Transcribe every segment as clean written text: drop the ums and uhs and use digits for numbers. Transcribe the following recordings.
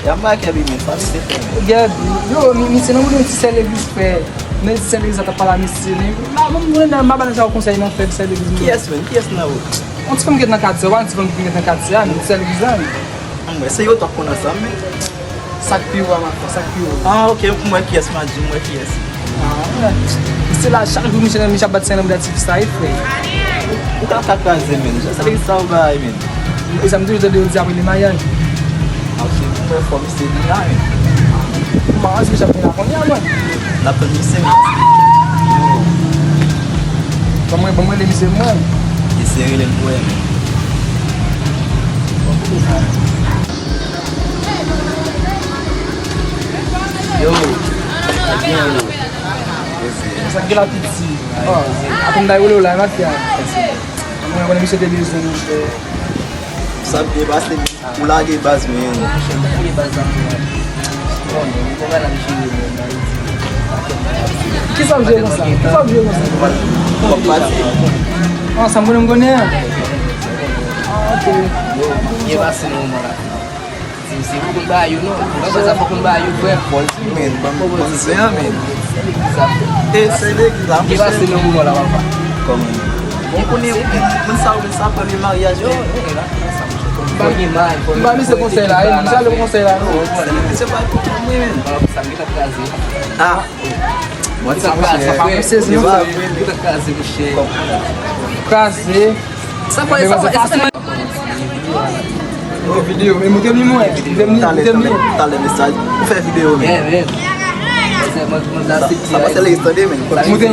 Yamba que abi men faz tempo. Gabi, yo me ensinou muito de serviço pé. Nesse serviço tá para me ensinar. Mas não é mais para o conselho não fez serviço. Que é isso, men? Que é isso não? Onde vamos na casa, onde vamos na casa, no serviço. Mas se eu tô com nós também. Sac piu, sac piu. Ah, ok, como é que é isso, mas como é que é isso? Ah, sei lá, chaque jour me chama de cena de sai foi. Então tá quase, men. Já sei que salva, men. Os amigos do Deus já me limaram. Performance dele lá, hein? Mas já foi lá com minha mãe. Dá pra mim ser Vamos ele me ser mãe. Esse ele é bom, Yo, aqui essa aqui lá pizza. Ó, a como daí olhou lá, mas fiar. Vamos agora me ser delícia no sabe que basta pular de base mesmo. Que sabe de você? Que sabe de você? Nossa, mulher não ganha. Ok. E vai ser no mora. Se for com baio, não. Vai passar por com baio, foi Pode mesmo, vamos ver, mesmo. Esse é legal. E vai ser no mora, papai. Como? Vamos punir, não sabe para minha mariagem. Vai me ser conselhar, já lhe conselhar. Você vai com mesmo. Ah, pode ser Vocês não casei. O vídeo, eu mudei minha mãe. Tá lendo mensagem. Não fez vídeo mesmo. É mesmo. Sabe a lista dele, mesmo? Mudei,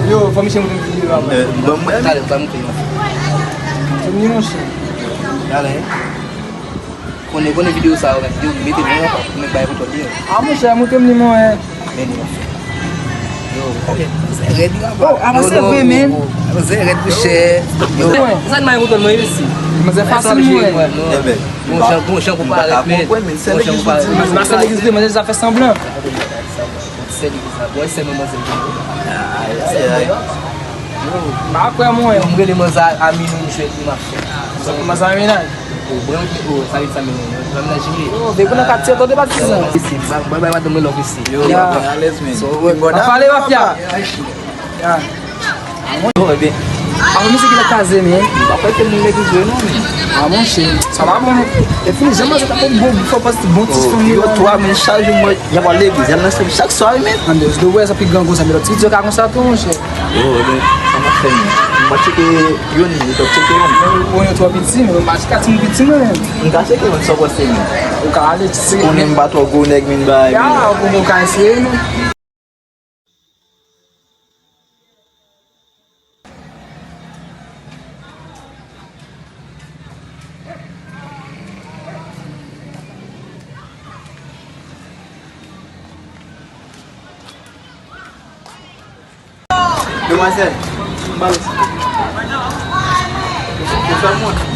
eu vou mexer muito no vídeo. Vamos ver. Eu não sei. Galera, quando eu vou no vídeo salva, eu me meto bem para comer bairro todo dia. Ah, mas é muito minha é. Ah, você vê mesmo? Você é de puxer. Sabe mais muito no isso? Mas é fácil mesmo. É bem. Um shampoo para a pele. Mas na sala que mas eles já fazem branco. Pode ser no mais Mas qual é a mãe? Eu vou mas a mim não sei de marcha. Mas a menina. O branco, sabe essa menina? Vai me dar Veio na cadeia toda batizando. Vai tomar logo esse. Eu falei, vai fiar. Ah, vamos seguir a casa mesmo. Papai tem mulher que zoou, não, ah, bom cheio. Só vai bom, né? Eu fiz já, mas eu tava bom, só faço bom, Eu tô a mensagem, já vou ler, já não sei chaque soirée mesmo. Meu Deus, deu essa piganga, sabe? Eu preciso jogar com essa turma, cheio. Sama femme. Mas que eu não tô checando. Eu tô a pizzinha, mas que assim pizzinha mesmo. Não sei que só você mesmo. O cara, ele se O nem bato algum neg min vai. ah, o cara esse mesmo. Demoiselle, balance. Eu sou muito.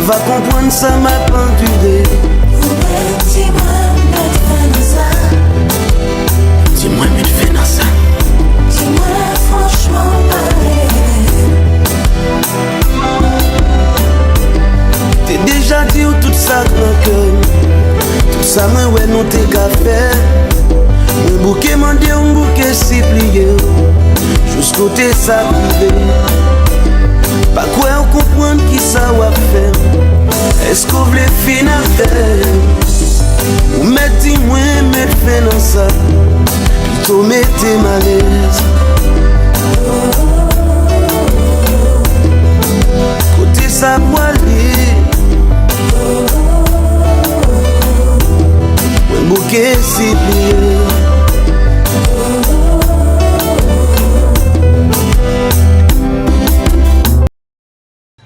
Va comprendre ça m'a pendulé. Dis-moi, mais tu fais dans ça. Dis-moi franchement, t'es déjà dit tout ça dans le cœur. Tout ça, moi, ouais, non, t'es qu'à faire. Un bouquet mandé, un bouquet si plié. Jusqu'au t'es ça privé. Pas quoi on comprendre qui ça va faire. est-ce qu'on voulait finir faire? Ou mettez moins, mettre fin dans ça, plutôt mettez malaise. Côté ça poilé, un bouquet si plié.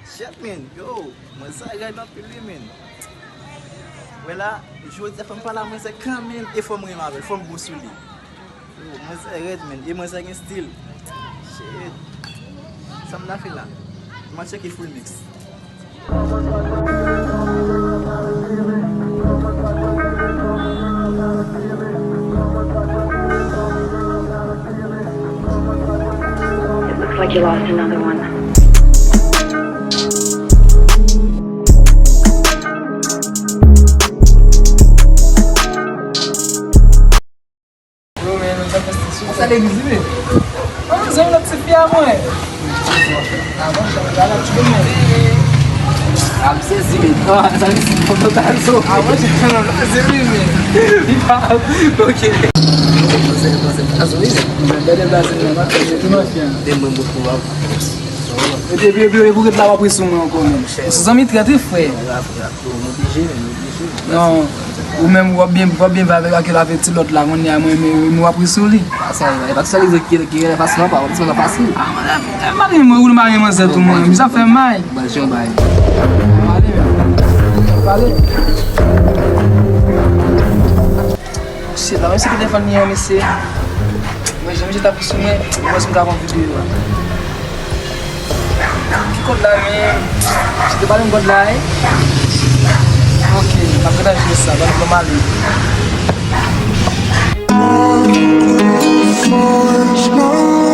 Shit, man, yo, moi ça regarde dans plus man. Voilà, je veux dire, pas là, moi c'est quand même, il faut me remarquer, il faut me bosser. Moi c'est red, man, et moi c'est un style. Shit, ça me l'a fait là. Moi check full mix. It looks like you lost another one. Essa televisão, vamos lá que você fia, mãe. Ah, vamos lá que você fia. Ah, você se viu? Essa lição não tá azul. Ah, vamos lá que você fia. Ok. Você tá azul, né? Bele brasileiro, não acredito, tu não fia. Tem mambo pro lado. Eu vou dar uma pressão não como. Vocês vão me tratar frère. Non. Ou même on bien va avec avec l'autre là, on y a moi pris sur lui. Ça va, pas ça les qui est facile pas, c'est pas facile. Ah, mari moi ou le mari moi c'est tout moi, mais ça fait mal. Bah je vais. Allez. C'est là, c'est que des fois ni mais c'est. Moi j'aime ta pris sur moi, moi je me garde en vidéo. Qui code là mais je te parle un code là. Ok, après je fais ça, va pas mal. Much more